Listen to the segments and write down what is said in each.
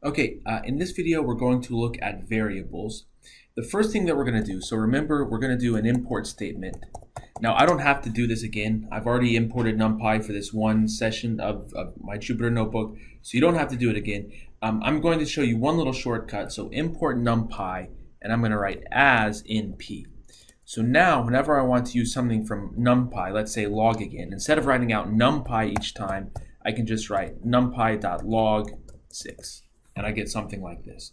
Okay, in this video, we're going to look at variables. The first thing that we're going to do, so remember, we're going to do an import statement. Now, I don't have to do this again. I've already imported NumPy for this one session of my Jupyter Notebook, so you don't have to do it again. I'm going to show you one little shortcut. So import NumPy, and I'm going to write as in P. So now, whenever I want to use something from NumPy, let's say log again, instead of writing out NumPy each time, I can just write numpy.log6. And I get something like this.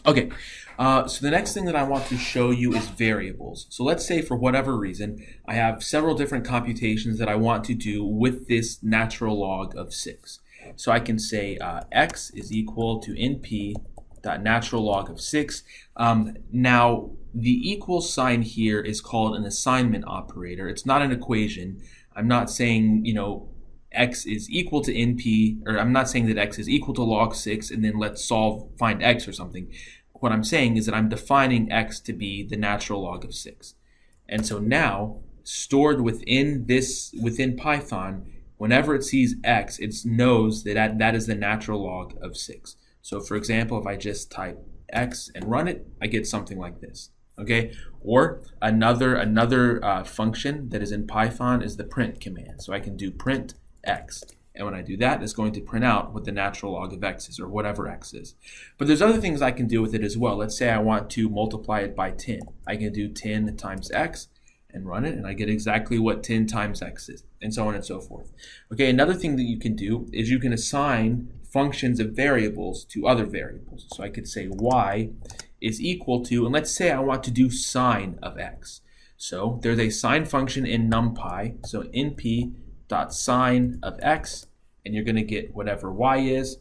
Okay, so the next thing that I want to show you is variables. So let's say for whatever reason, I have several different computations that I want to do with this natural log of 6. So I can say x is equal to np.natural log of 6. Now, the equal sign here is called an assignment operator. It's not an equation. I'm not saying, x is equal to np, or I'm not saying that x is equal to log 6 and then let's find x or something. What I'm saying is that I'm defining x to be the natural log of 6. And so now, stored within Python, whenever it sees x, it knows that that is the natural log of 6. So for example, if I just type x and run it, I get something like this. Okay, or another function that is in Python is the print command. So I can do print x, and when I do that, it's going to print out what the natural log of x is, or whatever x is. But there's other things I can do with it as well. Let's say I want to multiply it by 10. I can do 10 times x and run it, and I get exactly what 10 times x is, and so on and so forth. Okay, another thing that you can do is you can assign functions of variables to other variables. So I could say y is equal to, and let's say I want to do sine of x. So there's a sine function in NumPy, so np.sine of x, and you're going to get whatever y is.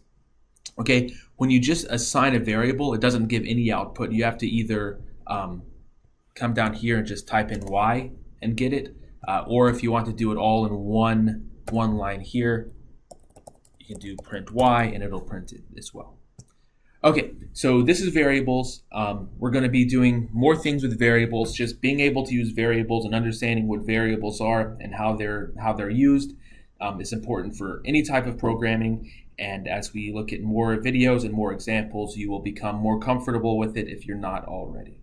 Okay, when you just assign a variable, it doesn't give any output. You have to either come down here and just type in y and get it, or if you want to do it all in one line here, you can do print y and it'll print it as well. Okay, so this is variables. We're going to be doing more things with variables. Just being able to use variables and understanding what variables are and how they're used is important for any type of programming. And as we look at more videos and more examples, you will become more comfortable with it if you're not already.